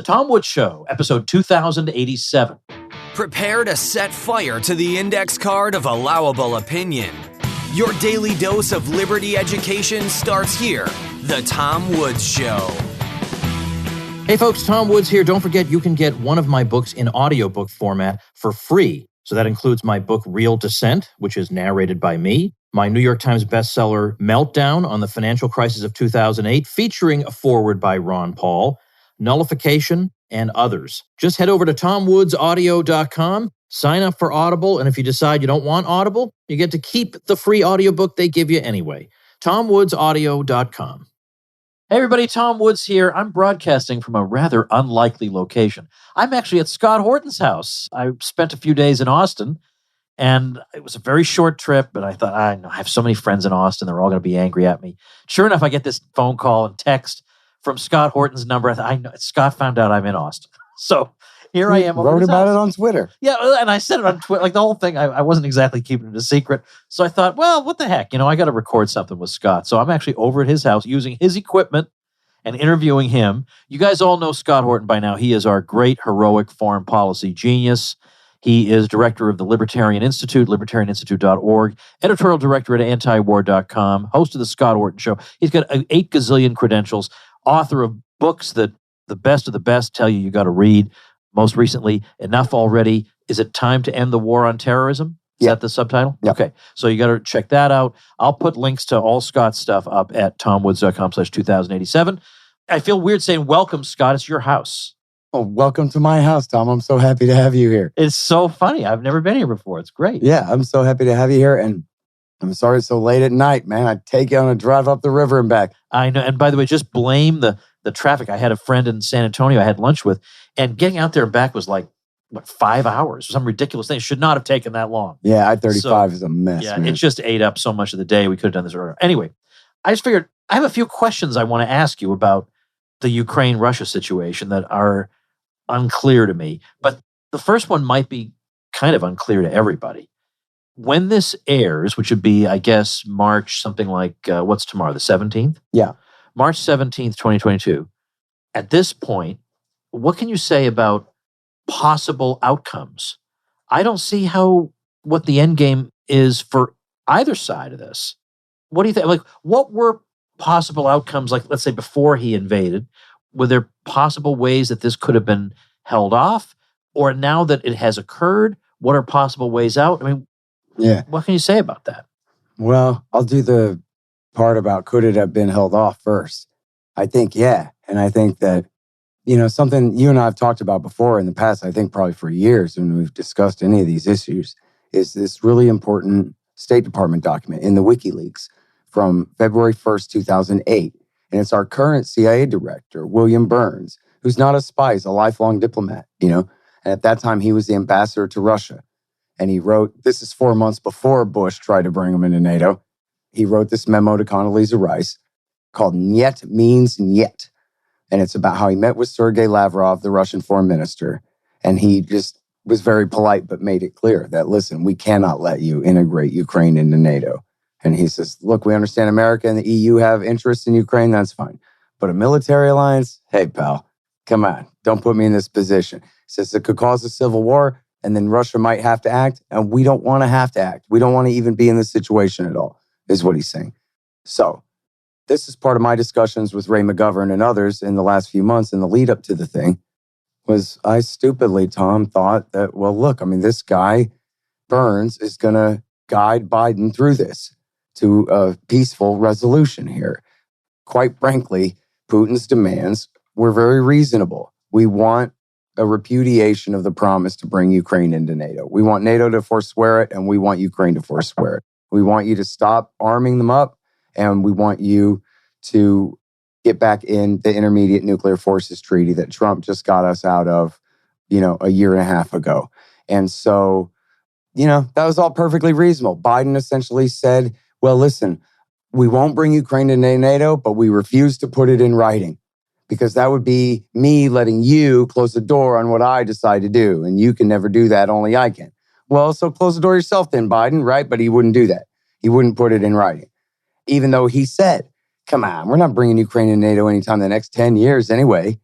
Tom Woods Show, episode 2087. Prepare to set fire to the index card of allowable opinion. Your daily dose of liberty education starts here. The Tom Woods Show. Hey folks, Tom Woods here. Don't forget you can get one of my books in audiobook format for free. So that includes my book, Real Dissent, which is narrated by me, my New York Times bestseller, Meltdown on the Financial Crisis of 2008, featuring a foreword by Ron Paul, Nullification, and others. Just head over to tomwoodsaudio.com, sign up for Audible, and if you decide you don't want Audible, you get to keep the free audiobook they give you anyway. tomwoodsaudio.com. Hey everybody, Tom Woods here. I'm broadcasting from a rather unlikely location. I'm actually at Scott Horton's house. I spent a few days in Austin, and it was a very short trip, but I thought, I have so many friends in Austin, they're all going to be angry at me. Sure enough, I get this phone call and text from Scott Horton's number. I know Scott found out I'm in Austin. So here I am. Wrote about it on Twitter. Yeah, and I said it on Twitter. Like the whole thing, I wasn't exactly keeping it a secret. So I thought, well, what the heck? I got to record something with Scott. So I'm actually over at his house using his equipment and interviewing him. You guys all know Scott Horton by now. He is our great, heroic foreign policy genius. He is director of the Libertarian Institute, libertarianinstitute.org, editorial director at antiwar.com, host of the Scott Horton Show. He's got 8 gazillion credentials, author of books that the best of the best tell you got to read. Most recently, Enough Already. Is it time to end the war on terrorism? Is that the subtitle? Yeah. Okay. So you got to check that out. I'll put links to all Scott's stuff up at tomwoods.com/2087. I feel weird saying welcome, Scott. It's your house. Oh, welcome to my house, Tom. I'm so happy to have you here. It's so funny. I've never been here before. It's great. Yeah, I'm so happy to have you here. And I'm sorry it's so late at night, man. I'd take you on a drive up the river and back. I know. And by the way, just blame the traffic. I had a friend in San Antonio I had lunch with, and getting out there and back was like, 5 hours? Some ridiculous thing. It should not have taken that long. Yeah, I-35 is a mess, Yeah, man. It just ate up so much of the day. We could have done this earlier. Anyway, I just figured I have a few questions I want to ask you about the Ukraine-Russia situation that are unclear to me. But the first one might be kind of unclear to everybody. When this airs, which would be, I guess, March, something like, what's tomorrow, the 17th? Yeah. March 17th, 2022. At this point, what can you say about possible outcomes? I don't see what the end game is for either side of this. What do you think? Like, what were possible outcomes, like, let's say, before he invaded? Were there possible ways that this could have been held off? Or now that it has occurred, what are possible ways out? I mean, what can you say about that? Well, I'll do the part about could it have been held off first. I think, yeah. And I think that, something you and I have talked about before in the past, I think probably for years when we've discussed any of these issues, is this really important State Department document in the WikiLeaks from February 1st, 2008. And it's our current CIA director, William Burns, who's not a spy, he's a lifelong diplomat, And at that time, he was the ambassador to Russia. And he wrote, this is 4 months before Bush tried to bring him into NATO. He wrote this memo to Condoleezza Rice called Niet Means Niet. And it's about how he met with Sergei Lavrov, the Russian foreign minister. And he just was very polite, but made it clear that, listen, we cannot let you integrate Ukraine into NATO. And he says, look, we understand America and the EU have interests in Ukraine. That's fine. But a military alliance? Hey, pal, come on. Don't put me in this position. He says it could cause a civil war, and then Russia might have to act. And we don't want to have to act. We don't want to even be in this situation at all, is what he's saying. So this is part of my discussions with Ray McGovern and others in the last few months in the lead up to the thing, was I stupidly, Tom, thought that, well, look, this guy, Burns, is going to guide Biden through this to a peaceful resolution here. Quite frankly, Putin's demands were very reasonable. We want a repudiation of the promise to bring Ukraine into NATO. We want NATO to forswear it, and we want Ukraine to forswear it. We want you to stop arming them up, and we want you to get back in the Intermediate Nuclear Forces Treaty that Trump just got us out of, a year and a half ago. And so, that was all perfectly reasonable. Biden essentially said, well, listen, we won't bring Ukraine into NATO, but we refuse to put it in writing because that would be me letting you close the door on what I decide to do. And you can never do that, only I can. Well, so close the door yourself then, Biden, right? But he wouldn't do that. He wouldn't put it in writing. Even though he said, come on, we're not bringing Ukraine into NATO anytime in the next 10 years anyway.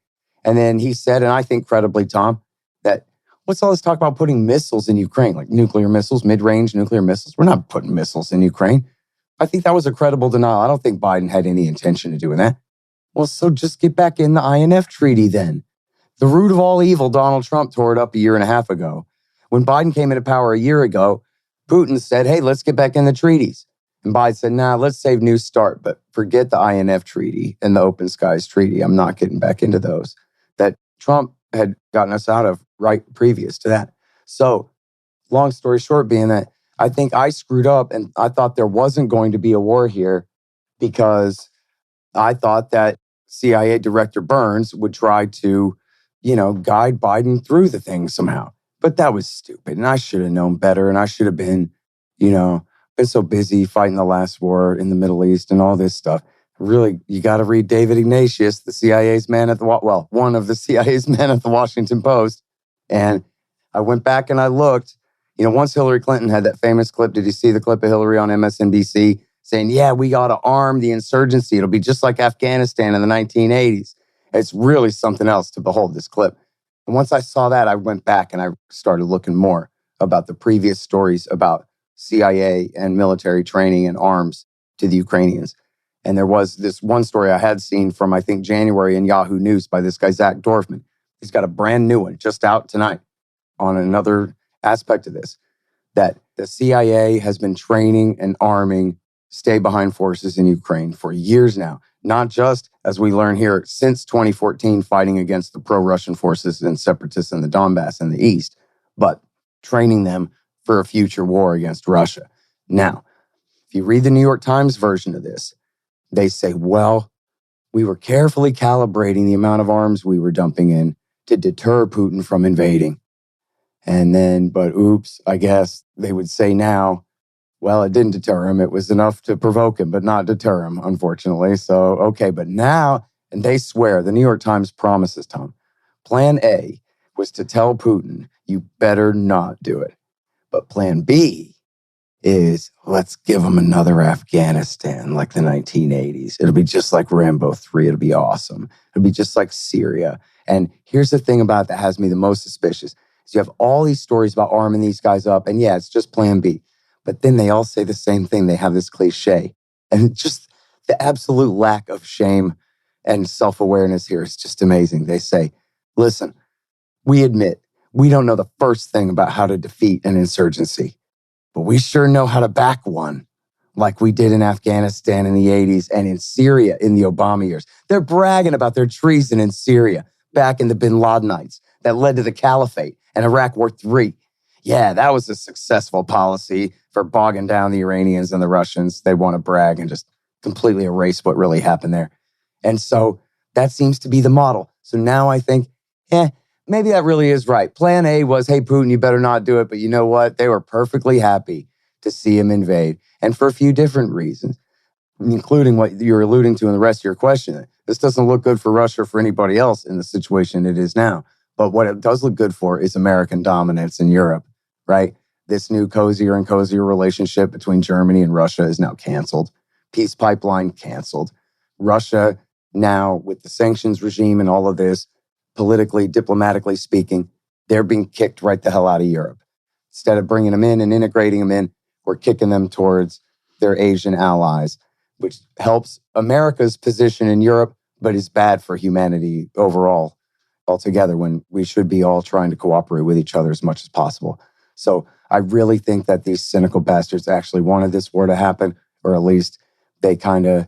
And then he said, and I think credibly, Tom, that what's all this talk about putting missiles in Ukraine, like nuclear missiles, mid-range nuclear missiles? We're not putting missiles in Ukraine. I think that was a credible denial. I don't think Biden had any intention of doing that. Well, so just get back in the INF treaty then. The root of all evil, Donald Trump tore it up a year and a half ago. When Biden came into power a year ago, Putin said, hey, let's get back in the treaties. And Biden said, nah, let's save New START, but forget the INF treaty and the Open Skies treaty. I'm not getting back into those that Trump had gotten us out of right previous to that. So long story short being that I think I screwed up and I thought there wasn't going to be a war here because I thought that CIA Director Burns would try to, guide Biden through the thing somehow. But that was stupid. And I should have known better. And I should have been, been so busy fighting the last war in the Middle East and all this stuff. Really, you got to read David Ignatius, the CIA's man at one of the CIA's men at the Washington Post. And I went back and I looked. Once Hillary Clinton had that famous clip, did you see the clip of Hillary on MSNBC saying, yeah, we got to arm the insurgency. It'll be just like Afghanistan in the 1980s. It's really something else to behold this clip. And once I saw that, I went back and I started looking more about the previous stories about CIA and military training and arms to the Ukrainians. And there was this one story I had seen from, I think, January in Yahoo News by this guy, Zach Dorfman. He's got a brand new one just out tonight on another aspect of this, that the CIA has been training and arming stay-behind forces in Ukraine for years now. Not just, as we learn here, since 2014, fighting against the pro-Russian forces and separatists in the Donbass in the east, but training them for a future war against Russia. Now, if you read the New York Times version of this, they say, well, we were carefully calibrating the amount of arms we were dumping in to deter Putin from invading. And then, but oops, I guess they would say now, well, it didn't deter him. It was enough to provoke him, but not deter him, unfortunately. So, okay, but now, and they swear, the New York Times promises, Tom, plan A was to tell Putin, you better not do it. But plan B is let's give him another Afghanistan like the 1980s. It'll be just like Rambo 3. It'll be awesome. It'll be just like Syria. And here's the thing about that has me the most suspicious is you have all these stories about arming these guys up. And yeah, it's just plan B. But then they all say the same thing. They have this cliche. And just the absolute lack of shame and self-awareness here is just amazing. They say, listen, we admit we don't know the first thing about how to defeat an insurgency, but we sure know how to back one, like we did in Afghanistan in the 80s and in Syria in the Obama years. They're bragging about their treason in Syria back in the bin Ladenites that led to the Caliphate and Iraq War III. Yeah, that was a successful policy for bogging down the Iranians and the Russians. They want to brag and just completely erase what really happened there. And so that seems to be the model. So now I think, maybe that really is right. Plan A was, hey, Putin, you better not do it. But you know what? They were perfectly happy to see him invade. And for a few different reasons, including what you're alluding to in the rest of your question. This doesn't look good for Russia or for anybody else in the situation it is now. But what it does look good for is American dominance in Europe, right? This new cozier and cozier relationship between Germany and Russia is now canceled. Peace pipeline canceled. Russia now, with the sanctions regime and all of this, politically, diplomatically speaking, they're being kicked right the hell out of Europe. Instead of bringing them in and integrating them in, we're kicking them towards their Asian allies, which helps America's position in Europe, but is bad for humanity overall, altogether, when we should be all trying to cooperate with each other as much as possible. So I really think that these cynical bastards actually wanted this war to happen, or at least they kind of,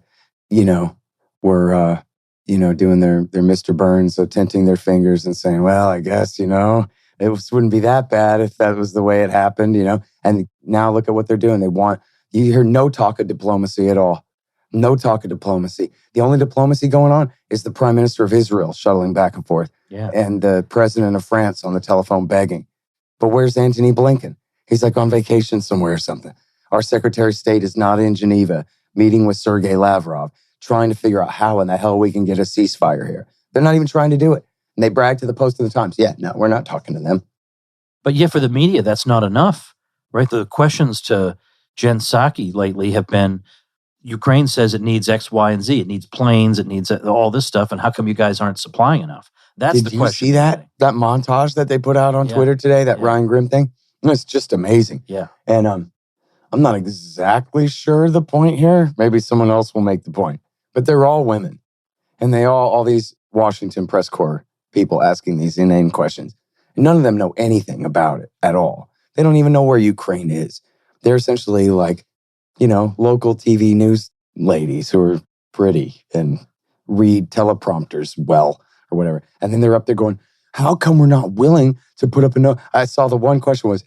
were, doing their Mr. Burns, so tinting their fingers and saying, well, I guess, it wouldn't be that bad if that was the way it happened, And now look at what they're doing. You hear no talk of diplomacy at all. No talk of diplomacy. The only diplomacy going on is the Prime Minister of Israel shuttling back and forth. Yeah. And the President of France on the telephone begging. But where's Antony Blinken? He's like on vacation somewhere or something. Our Secretary of State is not in Geneva meeting with Sergei Lavrov, trying to figure out how in the hell we can get a ceasefire here. They're not even trying to do it. And they brag to the Post and the Times. Yeah, no, we're not talking to them. But yeah, for the media, that's not enough, right? The questions to Jen Psaki lately have been, Ukraine says it needs X, Y, and Z. It needs planes. It needs all this stuff. And how come you guys aren't supplying enough? That's Did the you question. see that montage that they put out on Twitter today, that Ryan Grimm thing? It's just amazing. Yeah. And I'm not exactly sure the point here. Maybe someone else will make the point. But they're all women. And they all these Washington press corps people asking these inane questions. And none of them know anything about it at all. They don't even know where Ukraine is. They're essentially like, local TV news ladies who are pretty and read teleprompters well or whatever. And then they're up there going, how come we're not willing to put up a note? I saw the one question was,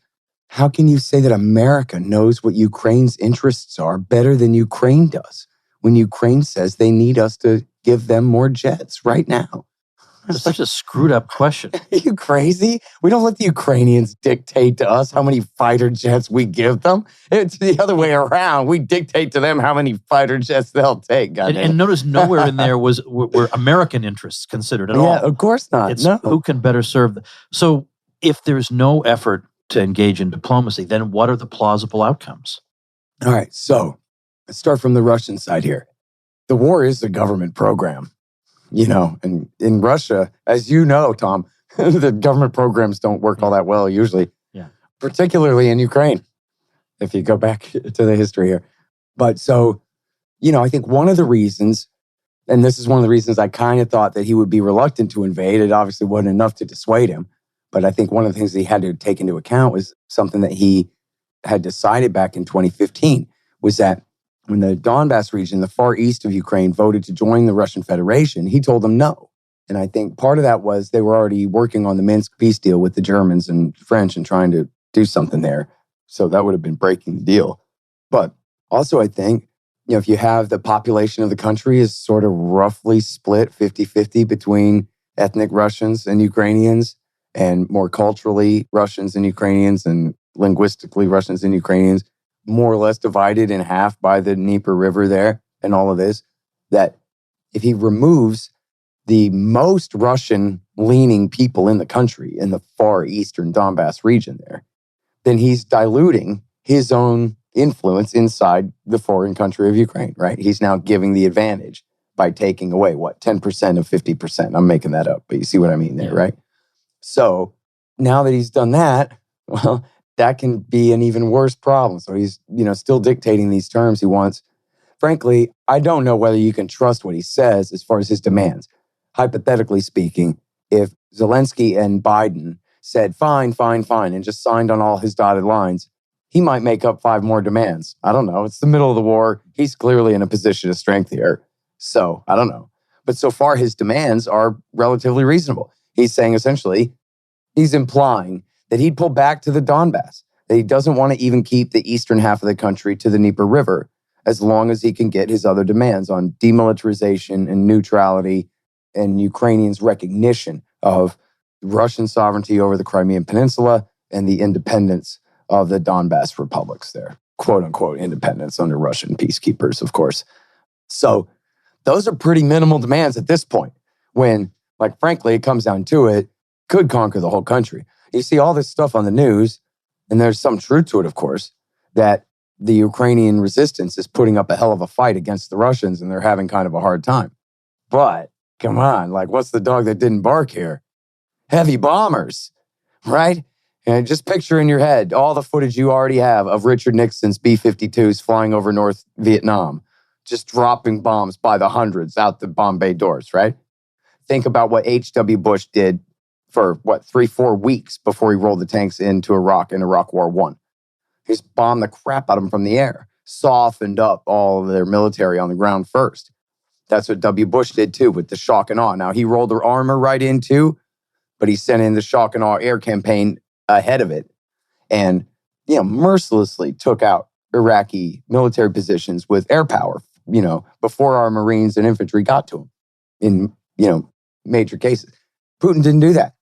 how can you say that America knows what Ukraine's interests are better than Ukraine does when Ukraine says they need us to give them more jets right now? It's such a screwed up question. Are you crazy? We don't let the Ukrainians dictate to us how many fighter jets we give them. It's the other way around. We dictate to them how many fighter jets they'll take. And notice nowhere in there were American interests considered at all. Yeah, of course not. It's who can better serve. So if there's no effort to engage in diplomacy, then what are the plausible outcomes? All right, so let's start from the Russian side here. The war is a government program. And in Russia, as you know, Tom, the government programs don't work all that well usually, particularly in Ukraine, if you go back to the history here. But so, I think one of the reasons, and this is one of the reasons I kind of thought that he would be reluctant to invade, it obviously wasn't enough to dissuade him. But I think one of the things that he had to take into account was something that he had decided back in 2015, was that when the Donbass region, the far east of Ukraine, voted to join the Russian Federation, he told them no. And I think part of that was they were already working on the Minsk peace deal with the Germans and French and trying to do something there. So that would have been breaking the deal. But also I think, if you have the population of the country is sort of roughly split 50-50 between ethnic Russians and Ukrainians and more culturally Russians and Ukrainians and linguistically Russians and Ukrainians, more or less divided in half by the Dnieper River there and all of this, that if he removes the most Russian-leaning people in the country in the far eastern Donbass region there, then he's diluting his own influence inside the foreign country of Ukraine, right? He's now giving the advantage by taking away, 10% of 50%. I'm making that up, but you see what I mean there, right? So now that he's done that, well, that can be an even worse problem. So he's, still dictating these terms he wants. Frankly, I don't know whether you can trust what he says as far as his demands. Hypothetically speaking, if Zelensky and Biden said, fine, and just signed on all his dotted lines, he might make up 5 more demands. I don't know. It's the middle of the war. He's clearly in a position of strength here. So I don't know. But so far, his demands are relatively reasonable. He's saying essentially, he's implying that he'd pull back to the Donbass, that he doesn't want to even keep the eastern half of the country to the Dnieper River as long as he can get his other demands on demilitarization and neutrality and Ukrainians' recognition of Russian sovereignty over the Crimean Peninsula and the independence of the Donbass republics there. Quote unquote independence under Russian peacekeepers, of course. So those are pretty minimal demands at this point when, frankly, it comes down to it, could conquer the whole country. You see all this stuff on the news, and there's some truth to it, of course, that the Ukrainian resistance is putting up a hell of a fight against the Russians, and they're having kind of a hard time. But, come on, what's the dog that didn't bark here? Heavy bombers, right? And just picture in your head all the footage you already have of Richard Nixon's B-52s flying over North Vietnam, just dropping bombs by the hundreds out the bomb bay doors, right? Think about what H.W. Bush did for 3-4 weeks before he rolled the tanks into Iraq in Iraq War I. He just bombed the crap out of them from the air, softened up all of their military on the ground first. That's what W. Bush did too with the shock and awe. Now, he rolled their armor right in too, but he sent in the shock and awe air campaign ahead of it and, mercilessly took out Iraqi military positions with air power, before our Marines and infantry got to them in, major cases. Putin didn't do that.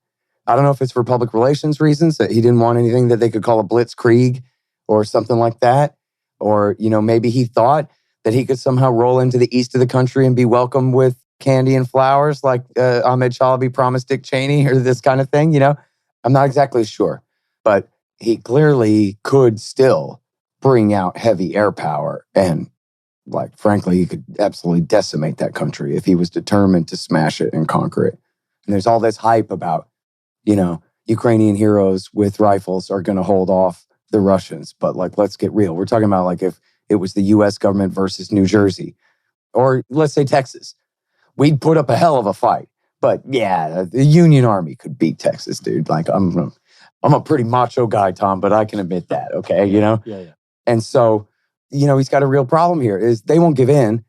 I don't know if it's for public relations reasons, that he didn't want anything that they could call a blitzkrieg or something like that. Or, maybe he thought that he could somehow roll into the east of the country and be welcomed with candy and flowers like Ahmed Chalabi promised Dick Cheney or this kind of thing, I'm not exactly sure. But he clearly could still bring out heavy air power. And, frankly, he could absolutely decimate that country if he was determined to smash it and conquer it. And there's all this hype about, Ukrainian heroes with rifles are going to hold off the Russians. But let's get real. We're talking about if it was the US government versus New Jersey, or let's say Texas. We'd put up a hell of a fight. But yeah, the Union Army could beat Texas, dude. I'm a pretty macho guy, Tom, but I can admit that, okay? Yeah. And so, he's got a real problem here is they won't give in.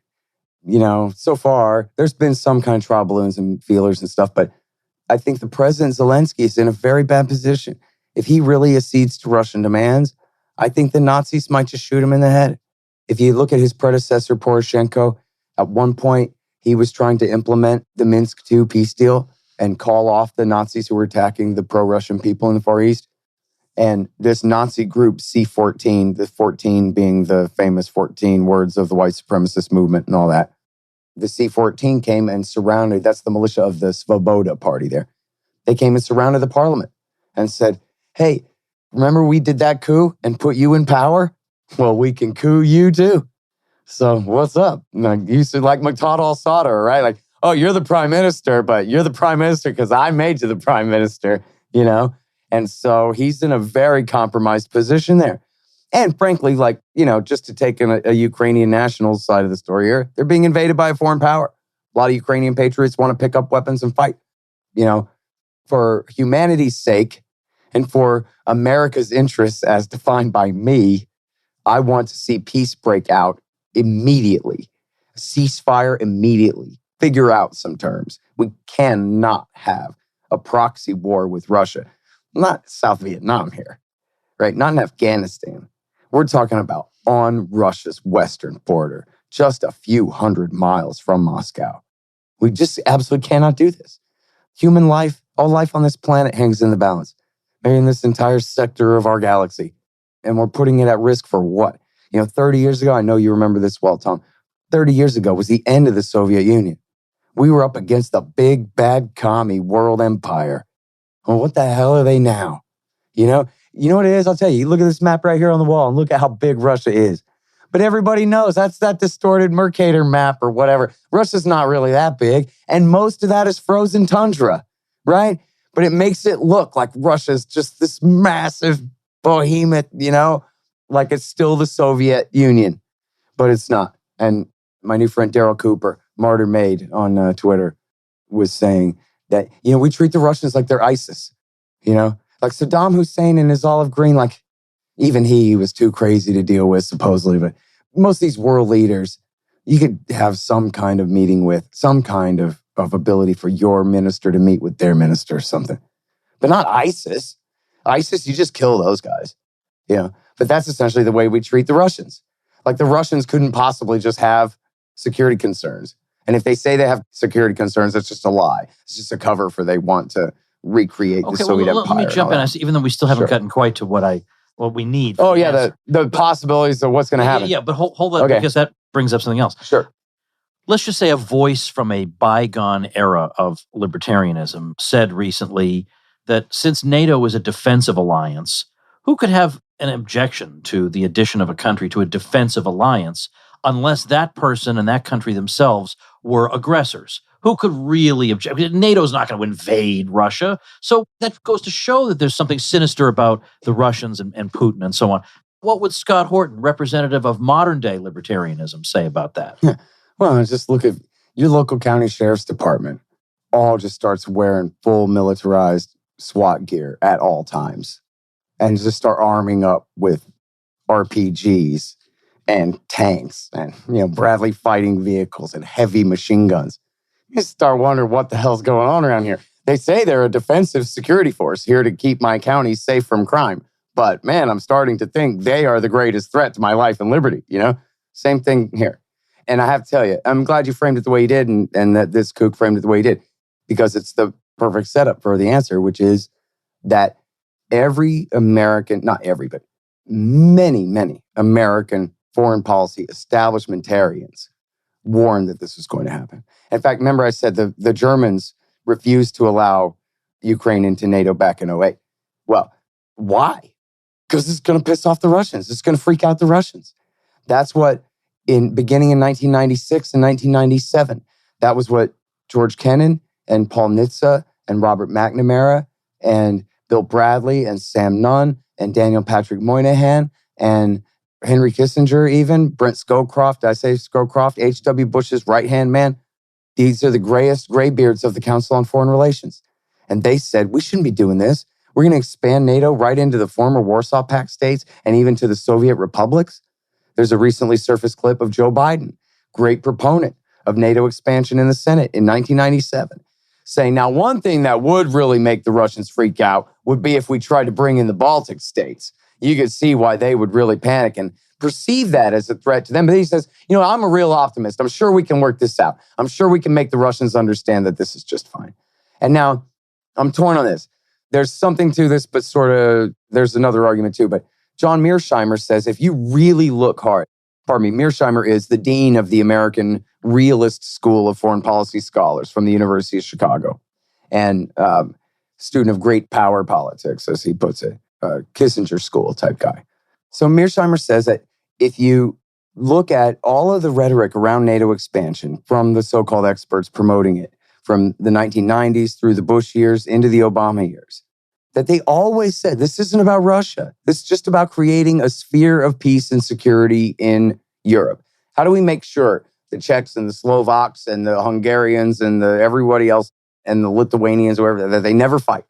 So far, there's been some kind of trial balloons and feelers and stuff, but I think the President Zelensky is in a very bad position. If he really accedes to Russian demands, I think the Nazis might just shoot him in the head. If you look at his predecessor, Poroshenko, at one point, he was trying to implement the Minsk II peace deal and call off the Nazis who were attacking the pro-Russian people in the Far East. And this Nazi group, C-14, the 14 being the famous 14 words of the white supremacist movement and all that, the C-14 came and surrounded, that's the militia of the Svoboda party there. They came and surrounded the parliament and said, hey, remember we did that coup and put you in power? Well, we can coup you too. So what's up? You said like Muqtada al-Sadr, right? Oh, you're the prime minister, but you're the prime minister because I made you the prime minister, And so he's in a very compromised position there. And frankly, just to take a Ukrainian national side of the story here, they're being invaded by a foreign power. A lot of Ukrainian patriots want to pick up weapons and fight. For humanity's sake and for America's interests as defined by me, I want to see peace break out immediately. A ceasefire immediately. Figure out some terms. We cannot have a proxy war with Russia. Not South Vietnam here, right? Not in Afghanistan. We're talking about on Russia's western border, just a few hundred miles from Moscow. We just absolutely cannot do this. Human life, all life on this planet hangs in the balance. Maybe in this entire sector of our galaxy. And we're putting it at risk for what? 30 years ago, I know you remember this well, Tom. 30 years ago was the end of the Soviet Union. We were up against the big, bad commie world empire. Well, what the hell are they now? You know what it is? I'll tell you. Look at this map right here on the wall and look at how big Russia is. But everybody knows that's that distorted Mercator map or whatever. Russia's not really that big. And most of that is frozen tundra, right? But it makes it look like Russia's just this massive behemoth, like it's still the Soviet Union. But it's not. And my new friend Daryl Cooper, Martyr Made on Twitter, was saying that, we treat the Russians like they're ISIS, like Saddam Hussein and his olive green, like even he was too crazy to deal with, supposedly. But most of these world leaders, you could have some kind of meeting with, some kind of ability for your minister to meet with their minister or something. But not ISIS. ISIS, you just kill those guys. But that's essentially the way we treat the Russians. Like the Russians couldn't possibly just have security concerns. And if they say they have security concerns, it's just a lie. It's just a cover for they want to recreate the Soviet Empire. Let me jump in, even though we still haven't gotten quite to what we need. Oh, yeah, the possibilities of what's going to happen. Yeah, but hold on, because that brings up something else. Sure. Let's just say a voice from a bygone era of libertarianism said recently that since NATO is a defensive alliance, who could have an objection to the addition of a country to a defensive alliance unless that person and that country themselves were aggressors? Who could really object? NATO's not going to invade Russia. So that goes to show that there's something sinister about the Russians and Putin and so on. What would Scott Horton, representative of modern day libertarianism, say about that? Well, just look at your local county sheriff's department. All just starts wearing full militarized SWAT gear at all times and just start arming up with RPGs and tanks and, Bradley fighting vehicles and heavy machine guns. You start wondering what the hell's going on around here. They say they're a defensive security force here to keep my county safe from crime. But man, I'm starting to think they are the greatest threat to my life and liberty, Same thing here. And I have to tell you, I'm glad you framed it the way you did and that this kook framed it the way he did, because it's the perfect setup for the answer, which is that every American, not every, but many, many American foreign policy establishmentarians warned that this was going to happen. In fact, remember I said the Germans refused to allow Ukraine into NATO back in 2008. Well, why? Because it's going to piss off the Russians. It's going to freak out the Russians. That's what, beginning in 1996 and 1997, that was what George Kennan and Paul Nitze and Robert McNamara and Bill Bradley and Sam Nunn and Daniel Patrick Moynihan and Henry Kissinger even, Brent Scowcroft, did I say Scowcroft, H.W. Bush's right-hand man. These are the gray beards of the Council on Foreign Relations. And they said, we shouldn't be doing this. We're going to expand NATO right into the former Warsaw Pact states and even to the Soviet republics. There's a recently surfaced clip of Joe Biden, great proponent of NATO expansion in the Senate in 1997, saying, now, one thing that would really make the Russians freak out would be if we tried to bring in the Baltic states. You could see why they would really panic and perceive that as a threat to them. But he says, I'm a real optimist. I'm sure we can work this out. I'm sure we can make the Russians understand that this is just fine. And now I'm torn on this. There's something to this, but there's another argument too. But John Mearsheimer says, if you really look hard, Mearsheimer is the dean of the American Realist School of Foreign Policy Scholars from the University of Chicago and student of great power politics, as he puts it, Kissinger school type guy. So Mearsheimer says that if you look at all of the rhetoric around NATO expansion from the so-called experts promoting it, from the 1990s through the Bush years into the Obama years, that they always said, this isn't about Russia. This is just about creating a sphere of peace and security in Europe. How do we make sure the Czechs and the Slovaks and the Hungarians and everybody else and the Lithuanians, whoever, that they never fight?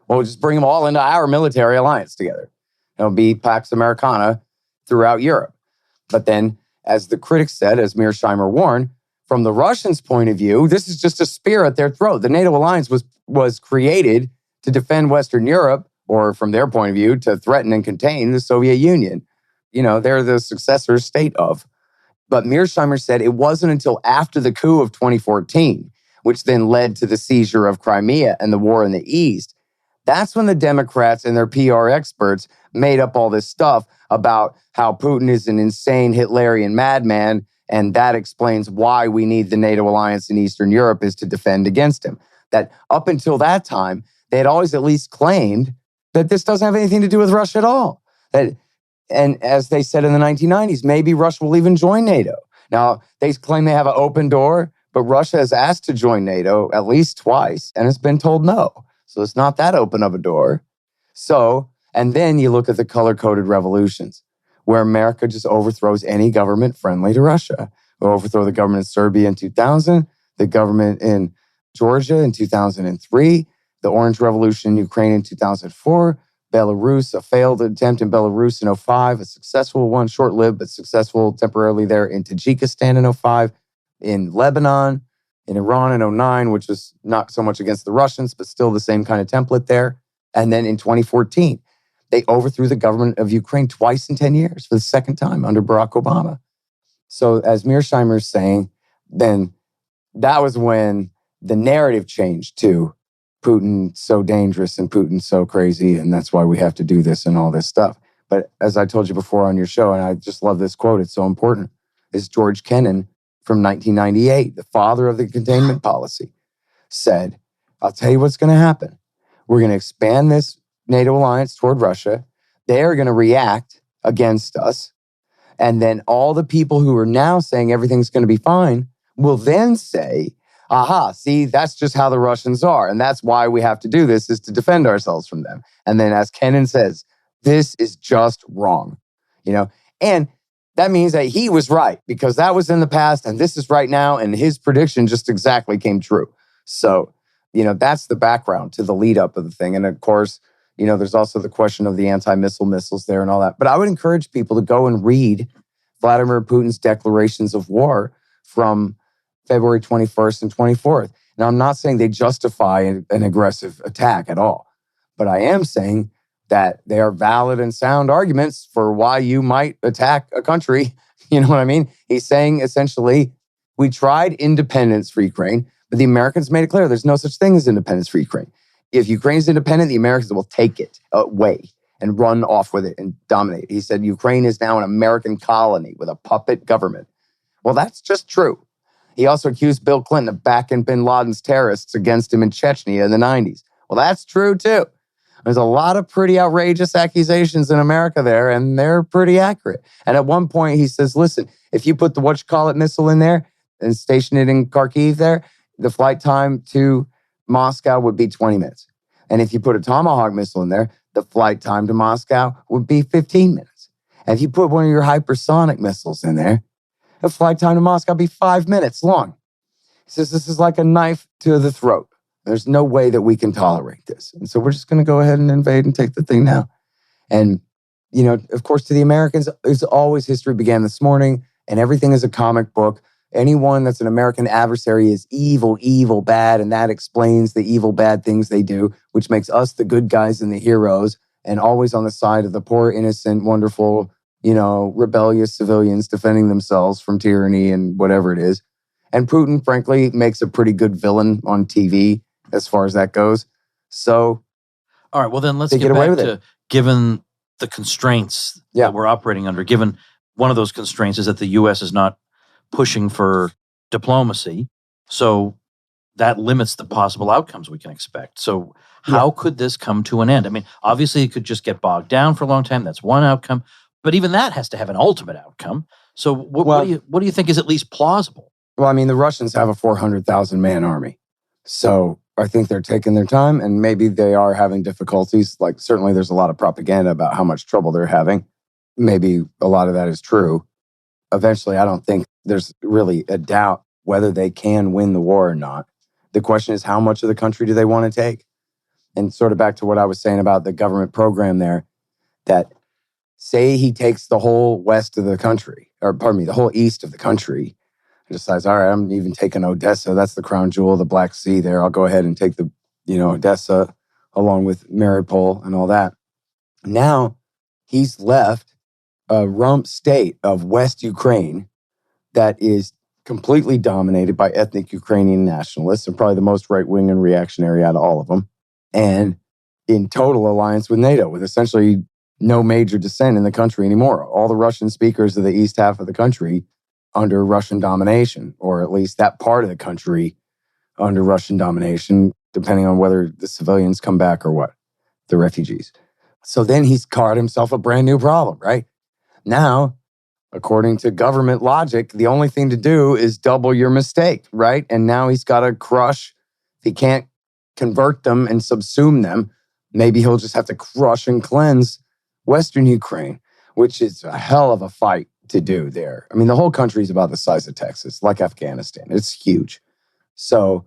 Well, we'll just bring them all into our military alliance together. It'll be Pax Americana throughout Europe. But then, as the critics said, as Mearsheimer warned, from the Russians' point of view, this is just a spear at their throat. The NATO alliance was created to defend Western Europe, or from their point of view, to threaten and contain the Soviet Union. They're the successor state of. But Mearsheimer said it wasn't until after the coup of 2014, which then led to the seizure of Crimea and the war in the East. That's when the Democrats and their PR experts made up all this stuff about how Putin is an insane Hitlerian madman, and that explains why we need the NATO alliance in Eastern Europe is to defend against him. That up until that time, they had always at least claimed that this doesn't have anything to do with Russia at all. And as they said in the 1990s, maybe Russia will even join NATO. Now, they claim they have an open door, but Russia has asked to join NATO at least twice and has been told no. So it's not that open of a door. So, and then you look at the color-coded revolutions, where America just overthrows any government friendly to Russia. We overthrow the government in Serbia in 2000, the government in Georgia in 2003, the Orange Revolution in Ukraine in 2004, Belarus, a failed attempt in Belarus in 2005, a successful one, short-lived, but successful temporarily there in Tajikistan in 2005, in Lebanon, in Iran in 2009, which was not so much against the Russians, but still the same kind of template there. And then in 2014, they overthrew the government of Ukraine twice in 10 years for the second time under Barack Obama. So as Mearsheimer is saying, then that was when the narrative changed to Putin so dangerous and Putin so crazy, and that's why we have to do this and all this stuff. But as I told you before on your show, and I just love this quote, it's so important, is George Kennan from 1998, the father of the containment policy, said, I'll tell you what's going to happen. We're going to expand this NATO alliance toward Russia. They're going to react against us. And then all the people who are now saying everything's going to be fine will then say, aha, see, that's just how the Russians are. And that's why we have to do this, is to defend ourselves from them. And then as Kennan says, this is just wrong, And that means that he was right, because that was in the past and this is right now. And his prediction just exactly came true. So, that's the background to the lead up of the thing. And of course, there's also the question of the anti-missile missiles there and all that. But I would encourage people to go and read Vladimir Putin's declarations of war from February 21st and 24th. Now, I'm not saying they justify an aggressive attack at all, but I am saying that they are valid and sound arguments for why you might attack a country. You know what I mean? He's saying, essentially, we tried independence for Ukraine, but the Americans made it clear there's no such thing as independence for Ukraine. If Ukraine's independent, the Americans will take it away and run off with it and dominate. He said Ukraine is now an American colony with a puppet government. Well, that's just true. He also accused Bill Clinton of backing bin Laden's terrorists against him in Chechnya in the 90s. Well, that's true too. There's a lot of pretty outrageous accusations in America there, and they're pretty accurate. And at one point he says, listen, if you put the missile in there and station it in Kharkiv there, the flight time to Moscow would be 20 minutes. And if you put a Tomahawk missile in there, the flight time to Moscow would be 15 minutes. And if you put one of your hypersonic missiles in there, the flight time to Moscow would be 5 minutes long. He says, this is like a knife to the throat. There's no way that we can tolerate this. And so we're just going to go ahead and invade and take the thing now. And, you know, of course, to the Americans, it's always history began this morning, and everything is a comic book. Anyone that's an American adversary is evil, evil, bad, and that explains the evil, bad things they do, which makes us the good guys and the heroes, and always on the side of the poor, innocent, wonderful, you know, rebellious civilians defending themselves from tyranny and whatever it is. And Putin, frankly, makes a pretty good villain on TV as far as that goes. So, all right, well then let's get back to, given the constraints that we're operating under, given one of those constraints is that the U.S. is not pushing for diplomacy, so that limits the possible outcomes we can expect. So how could this come to an end? I mean, obviously it could just get bogged down for a long time. That's one outcome, but even that has to have an ultimate outcome. So what do you think is at least plausible? Well, I mean, the Russians have a 400,000 man army, so I think they're taking their time, and maybe they are having difficulties. Like, certainly there's a lot of propaganda about how much trouble they're having. Maybe a lot of that is true. Eventually, I don't think there's really a doubt whether they can win the war or not. The question is, how much of the country do they want to take? And sort of back to what I was saying about the government program there, that say he takes the whole west of the country, or pardon me, the whole east of the country, and decides, all right, I'm even taking Odessa. That's the crown jewel of the Black Sea there. I'll go ahead and take the, you know, Odessa along with Mariupol and all that. Now he's left a rump state of West Ukraine that is completely dominated by ethnic Ukrainian nationalists, and probably the most right-wing and reactionary out of all of them, and in total alliance with NATO, with essentially no major dissent in the country anymore. All the Russian speakers of the east half of the country under Russian domination, or at least that part of the country under Russian domination, depending on whether the civilians come back or what, the refugees. So then he's carved himself a brand new problem, right? Now, according to government logic, the only thing to do is double your mistake, right? And now he's got to crush. If he can't convert them and subsume them, maybe he'll just have to crush and cleanse Western Ukraine, which is a hell of a fight to do there. I mean, the whole country is about the size of Texas, like Afghanistan. It's huge. So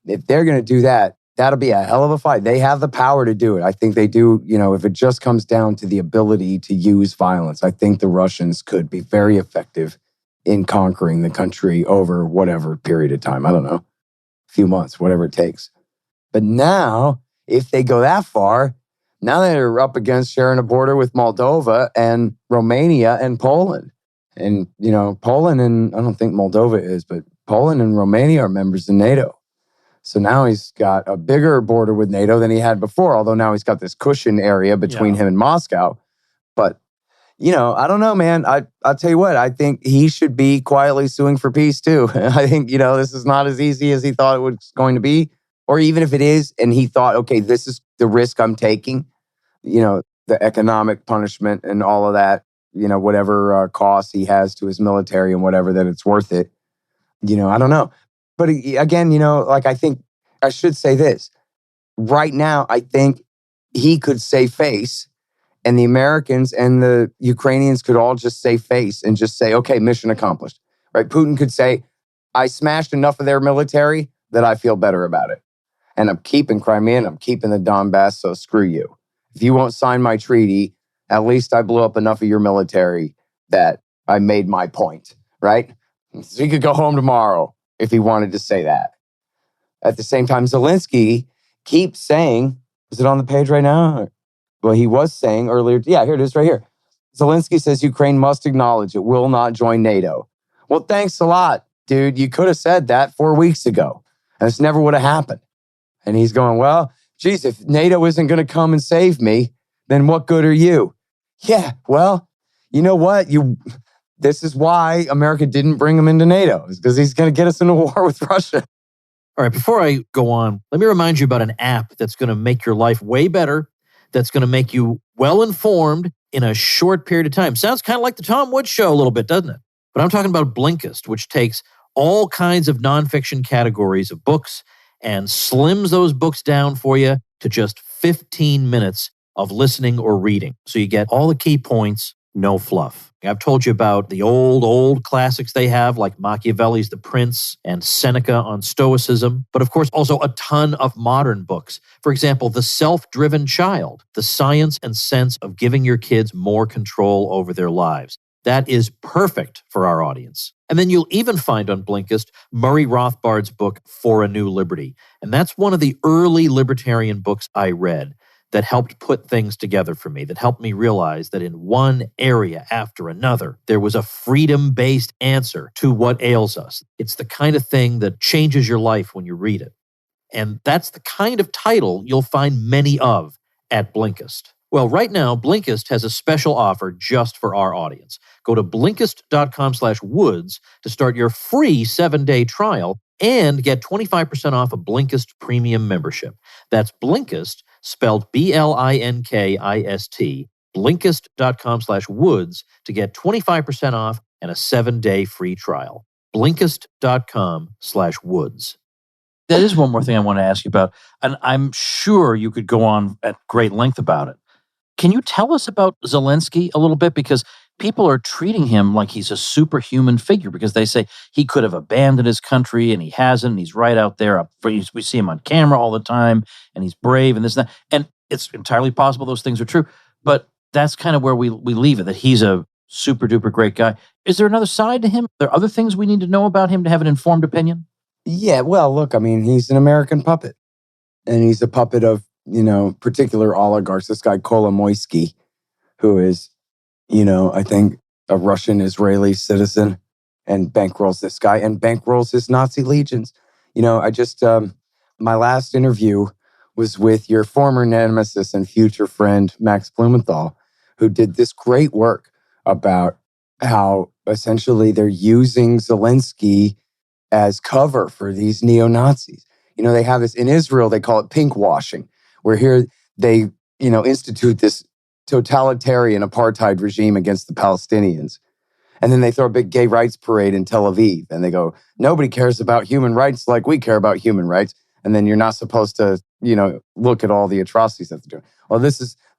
if they're going to do that, that'll be a hell of a fight. They have the power to do it. I think they do. You know, if it just comes down to the ability to use violence, I think the Russians could be very effective in conquering the country over whatever period of time. I don't know, a few months, whatever it takes. But now, if they go that far, now they're up against sharing a border with Moldova and Romania and Poland. And, you know, Poland and, I don't think Moldova is, but Poland and Romania are members of NATO. So now he's got a bigger border with NATO than he had before, although now he's got this cushion area between him and Moscow. But, you know, I don't know, man. I'll tell you what, I think he should be quietly suing for peace too. I think, you know, this is not as easy as he thought it was going to be. Or even if it is, and he thought, okay, this is the risk I'm taking, you know, the economic punishment and all of that, you know, whatever cost he has to his military and whatever, that it's worth it. You know, I don't know. But again, you know, like, I think I should say this. Right now, I think he could save face, and the Americans and the Ukrainians could all just save face and just say, okay, mission accomplished. Right? Putin could say, I smashed enough of their military that I feel better about it. And I'm keeping Crimea and I'm keeping the Donbass, so screw you. If you won't sign my treaty, at least I blew up enough of your military that I made my point, right? So he could go home tomorrow if he wanted to say that. At the same time, Zelensky keeps saying, is it on the page right now? Well, he was saying earlier, yeah, here it is right here. Zelensky says Ukraine must acknowledge it will not join NATO. Well, thanks a lot, dude. You could have said that 4 weeks ago, and this never would have happened. And he's going, well, geez, if NATO isn't going to come and save me, then what good are you? Yeah, well, you know what? This is why America didn't bring him into NATO, is because he's going to get us into war with Russia. All right, before I go on, let me remind you about an app that's going to make your life way better, that's going to make you well-informed in a short period of time. Sounds kind of like the Tom Woods Show a little bit, doesn't it? But I'm talking about Blinkist, which takes all kinds of nonfiction categories of books and slims those books down for you to just 15 minutes of listening or reading. So you get all the key points, no fluff. I've told you about the old classics they have, like Machiavelli's The Prince and Seneca on Stoicism, but of course also a ton of modern books. For example, The Self-Driven Child, The Science and Sense of Giving Your Kids More Control Over Their Lives. That is perfect for our audience. And then you'll even find on Blinkist Murray Rothbard's book, For a New Liberty. And that's one of the early libertarian books I read that helped put things together for me, that helped me realize that in one area after another, there was a freedom-based answer to what ails us. It's the kind of thing that changes your life when you read it. And that's the kind of title you'll find many of at Blinkist. Well, right now, Blinkist has a special offer just for our audience. Go to Blinkist.com/Woods to start your free 7-day trial and get 25% off a Blinkist premium membership. That's Blinkist, spelled Blinkist, Blinkist.com/Woods to get 25% off and a 7-day free trial. Blinkist.com/Woods. That is one more thing I want to ask you about, and I'm sure you could go on at great length about it. Can you tell us about Zelensky a little bit? Because people are treating him like he's a superhuman figure because they say he could have abandoned his country and he hasn't. And he's right out there. We see him on camera all the time and he's brave and this and that. And it's entirely possible those things are true. But that's kind of where we leave it, that he's a super duper great guy. Is there another side to him? Are there other things we need to know about him to have an informed opinion? Yeah, well, look, I mean, he's an American puppet. And he's a puppet of, particular oligarchs. This guy Kolomoisky, who is, I think a Russian-Israeli citizen, and bankrolls this guy and bankrolls his Nazi legions. I just, my last interview was with your former nemesis and future friend, Max Blumenthal, who did this great work about how essentially they're using Zelensky as cover for these neo-Nazis. They have this in Israel, they call it pink washing, where here they, institute this totalitarian apartheid regime against the Palestinians. And then they throw a big gay rights parade in Tel Aviv. And they go, nobody cares about human rights like we care about human rights. And then you're not supposed to, look at all the atrocities that they're doing. Well,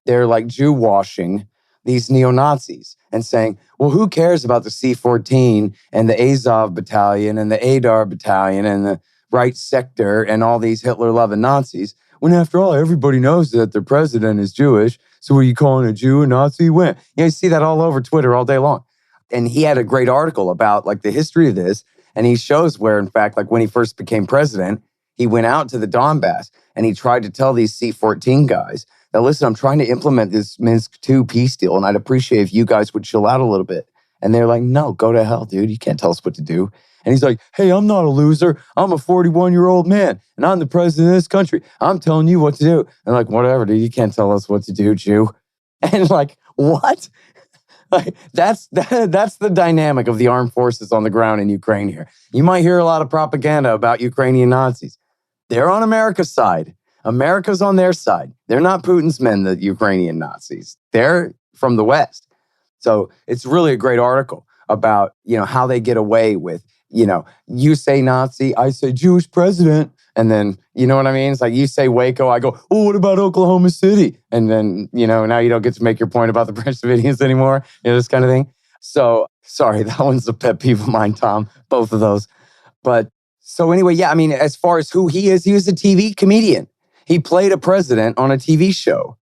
they're like Jew washing these neo-Nazis and saying, well, who cares about the C-14 and the Azov battalion and the Adar battalion and the right sector and all these Hitler-loving Nazis, when after all, everybody knows that their president is Jewish. So what are you calling a Jew a Nazi? When? You see that all over Twitter all day long. And he had a great article about like the history of this. And he shows where, in fact, like when he first became president, he went out to the Donbass and he tried to tell these C-14 guys that, listen, I'm trying to implement this Minsk II peace deal, and I'd appreciate if you guys would chill out a little bit. And they're like, no, go to hell, dude. You can't tell us what to do. And he's like, hey, I'm not a loser. I'm a 41-year-old man, and I'm the president of this country. I'm telling you what to do. And like, whatever, dude. You can't tell us what to do, Jew. And like, what? Like, that's the dynamic of the armed forces on the ground in Ukraine here. You might hear a lot of propaganda about Ukrainian Nazis. They're on America's side. America's on their side. They're not Putin's men, the Ukrainian Nazis. They're from the West. So it's really a great article about, how they get away with, you say Nazi, I say Jewish president. And then, you know what I mean? It's like you say Waco, I go, oh, what about Oklahoma City? And then, now you don't get to make your point about the French Davidians anymore, this kind of thing. So, sorry, that one's a pet peeve of mine, Tom, both of those. But so anyway, yeah, I mean, as far as who he is, he was a TV comedian. He played a president on a TV show.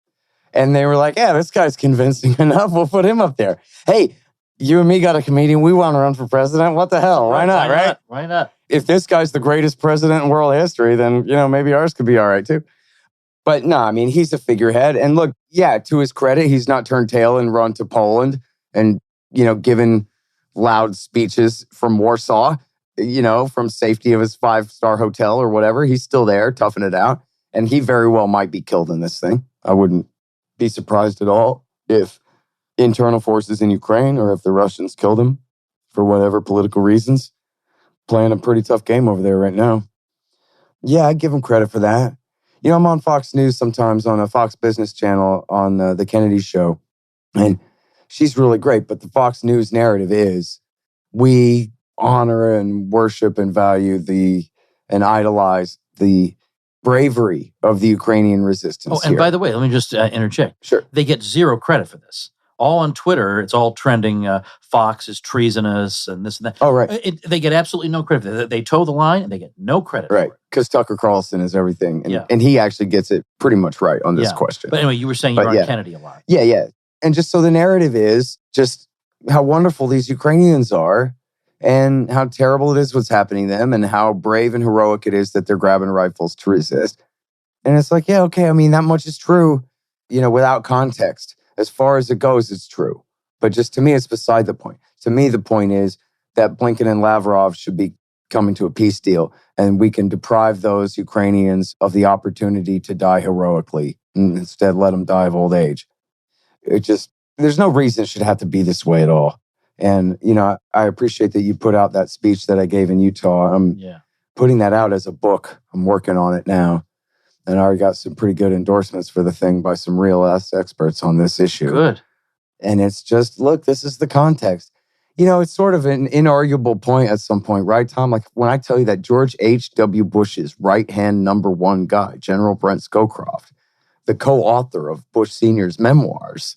And they were like, yeah, this guy's convincing enough. We'll put him up there. Hey, you and me got a comedian. We want to run for president. What the hell? Why not, right? Why not? If this guy's the greatest president in world history, then, maybe ours could be all right too. But no, I mean, he's a figurehead. And look, yeah, to his credit, he's not turned tail and run to Poland and, given loud speeches from Warsaw, from safety of his 5-star hotel or whatever. He's still there, toughing it out. And he very well might be killed in this thing. I wouldn't be surprised at all if internal forces in Ukraine or if the Russians killed him for whatever political reasons. Playing a pretty tough game over there right now. Yeah, I give him credit for that. I'm on Fox News sometimes on a Fox Business channel on the Kennedy show. And she's really great. But the Fox News narrative is we honor and worship and value and idolize the bravery of the Ukrainian resistance. Oh, and here. by the way, let me just interject. Sure. They get zero credit for this. All on Twitter, it's all trending. Fox is treasonous and this and that. Oh, right. They get absolutely no credit for that. They toe the line and they get no credit Right. for it. Because Tucker Carlson is everything. And, Yeah. and he actually gets it pretty much right on this Yeah. question. But anyway, you were saying you're on Kennedy a lot. Yeah. And just so the narrative is just how wonderful these Ukrainians are and how terrible it is what's happening to them and how brave and heroic it is that they're grabbing rifles to resist. And it's like, yeah, okay, I mean, that much is true, without context. As far as it goes, it's true. But just to me, it's beside the point. To me, the point is that Blinken and Lavrov should be coming to a peace deal, and we can deprive those Ukrainians of the opportunity to die heroically and instead let them die of old age. There's no reason it should have to be this way at all. And, I appreciate that you put out that speech that I gave in Utah. I'm putting that out as a book. I'm working on it now. And I already got some pretty good endorsements for the thing by some real-ass experts on this issue. Good. And it's just, look, this is the context. It's sort of an inarguable point at some point, right, Tom? Like when I tell you that George H.W. Bush's right-hand number one guy, General Brent Scowcroft, the co-author of Bush Sr.'s memoirs,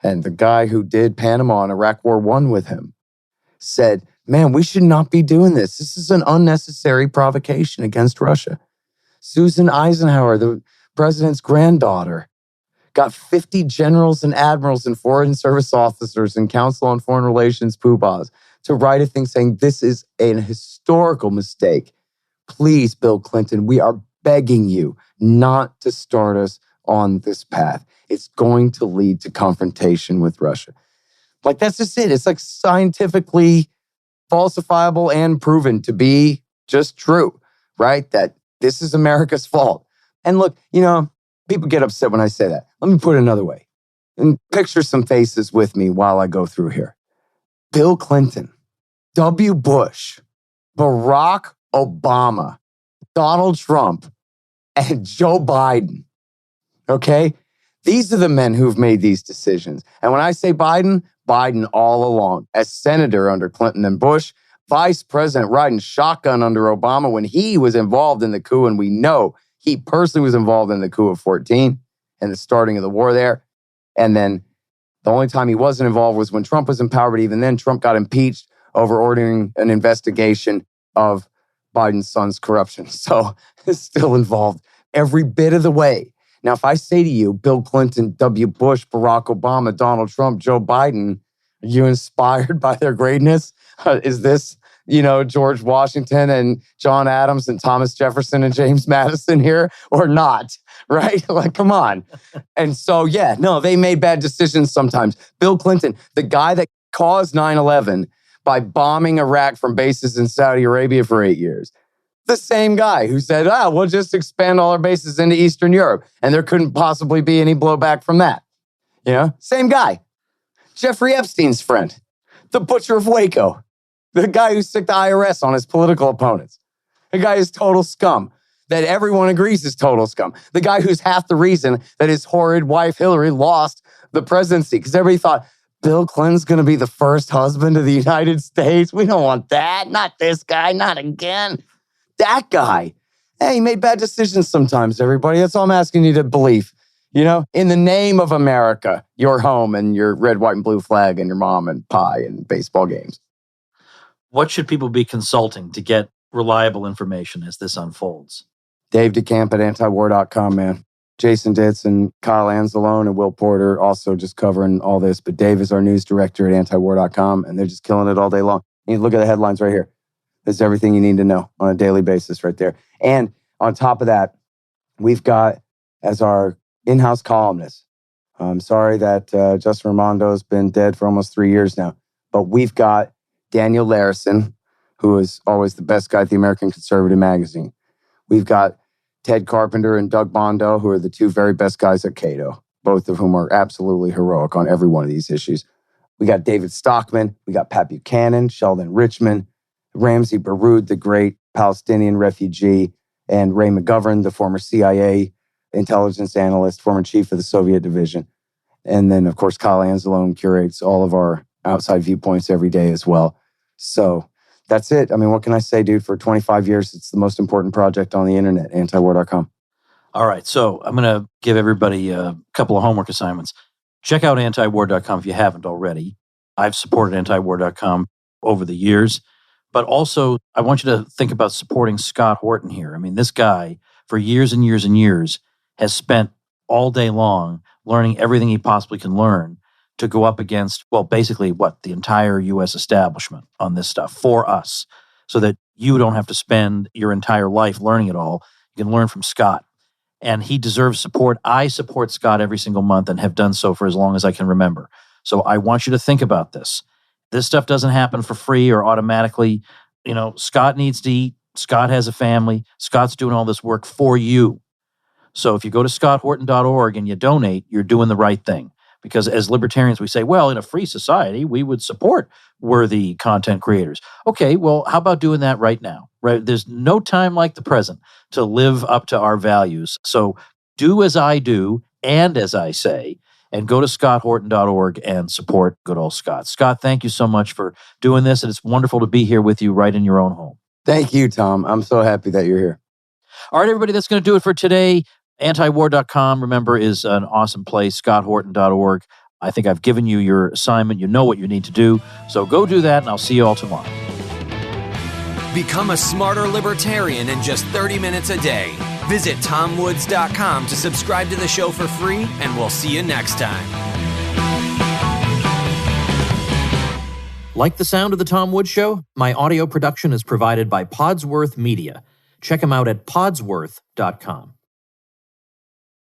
and the guy who did Panama and Iraq War I with him, said, man, we should not be doing this. This is an unnecessary provocation against Russia. Susan Eisenhower, the president's granddaughter, got 50 generals and admirals and foreign service officers and Council on Foreign Relations poobahs to write a thing saying this is an historical mistake. Please, Bill Clinton, we are begging you not to start us on this path. It's going to lead to confrontation with Russia. Like, that's just it. It's like scientifically falsifiable and proven to be just true, right? That this is America's fault. And look, people get upset when I say that. Let me put it another way. And picture some faces with me while I go through here. Bill Clinton, W. Bush, Barack Obama, Donald Trump, and Joe Biden. Okay? These are the men who've made these decisions. And when I say Biden, Biden all along. As senator under Clinton and Bush, vice president riding shotgun under Obama when he was involved in the coup, and we know he personally was involved in the coup of 14 and the starting of the war there. And then the only time he wasn't involved was when Trump was in power, but even then Trump got impeached over ordering an investigation of Biden's son's corruption. So it's still involved every bit of the way. Now, if I say to you, Bill Clinton, W. Bush, Barack Obama, Donald Trump, Joe Biden, are you inspired by their greatness? Is this, George Washington and John Adams and Thomas Jefferson and James Madison here or not? Right? Like, come on. And so, they made bad decisions sometimes. Bill Clinton, the guy that caused 9/11 by bombing Iraq from bases in Saudi Arabia for 8 years. The same guy who said, we'll just expand all our bases into Eastern Europe. And there couldn't possibly be any blowback from that. Same guy. Jeffrey Epstein's friend, the butcher of Waco, the guy who sicked the IRS on his political opponents, the guy who's total scum, that everyone agrees is total scum, the guy who's half the reason that his horrid wife Hillary lost the presidency, because everybody thought, Bill Clinton's going to be the first husband of the United States. We don't want that. Not this guy. Not again. That guy. Hey, he made bad decisions sometimes, everybody. That's all I'm asking you to believe. In the name of America, your home and your red, white, and blue flag and your mom and pie and baseball games. What should people be consulting to get reliable information as this unfolds? Dave DeCamp at antiwar.com, man. Jason Ditz and Kyle Anzalone and Will Porter also just covering all this. But Dave is our news director at antiwar.com, and they're just killing it all day long. You look at the headlines right here. This is everything you need to know on a daily basis right there. And on top of that, we've got, as our in-house columnist, I'm sorry that Justin Raimondo's been dead for almost 3 years now, but we've got Daniel Larison, who is always the best guy at the American Conservative magazine. We've got Ted Carpenter and Doug Bondo, who are the two very best guys at Cato, both of whom are absolutely heroic on every one of these issues. We got David Stockman, we got Pat Buchanan, Sheldon Richman, Ramzi Baroud, the great Palestinian refugee, and Ray McGovern, the former CIA intelligence analyst, former chief of the Soviet division. And then, of course, Kyle Anzalone curates all of our outside viewpoints every day as well. So that's it. I mean, what can I say, dude? For 25 years, it's the most important project on the internet, antiwar.com. All right. So I'm going to give everybody a couple of homework assignments. Check out antiwar.com if you haven't already. I've supported antiwar.com over the years. But also, I want you to think about supporting Scott Horton here. I mean, this guy, for years and years and years, has spent all day long learning everything he possibly can learn to go up against, well, basically the entire U.S. establishment on this stuff for us, so that you don't have to spend your entire life learning it all. You can learn from Scott. And he deserves support. I support Scott every single month and have done so for as long as I can remember. So I want you to think about this. This stuff doesn't happen for free or automatically. You know, Scott needs to eat. Scott has a family. Scott's doing all this work for you. So if you go to scotthorton.org and you donate, you're doing the right thing. Because as libertarians, we say, well, in a free society, we would support worthy content creators. Okay, well, how about doing that right now? Right? There's no time like the present to live up to our values. So do as I do and as I say, and go to scotthorton.org and support good old Scott. Scott, thank you so much for doing this, and it's wonderful to be here with you right in your own home. Thank you, Tom. I'm so happy that you're here. All right, everybody, that's going to do it for today. Antiwar.com, remember, is an awesome place, scotthorton.org. I think I've given you your assignment. You know what you need to do. So go do that, and I'll see you all tomorrow. Become a smarter libertarian in just 30 minutes a day. Visit tomwoods.com to subscribe to the show for free, and we'll see you next time. Like the sound of The Tom Woods Show? My audio production is provided by Podsworth Media. Check them out at podsworth.com.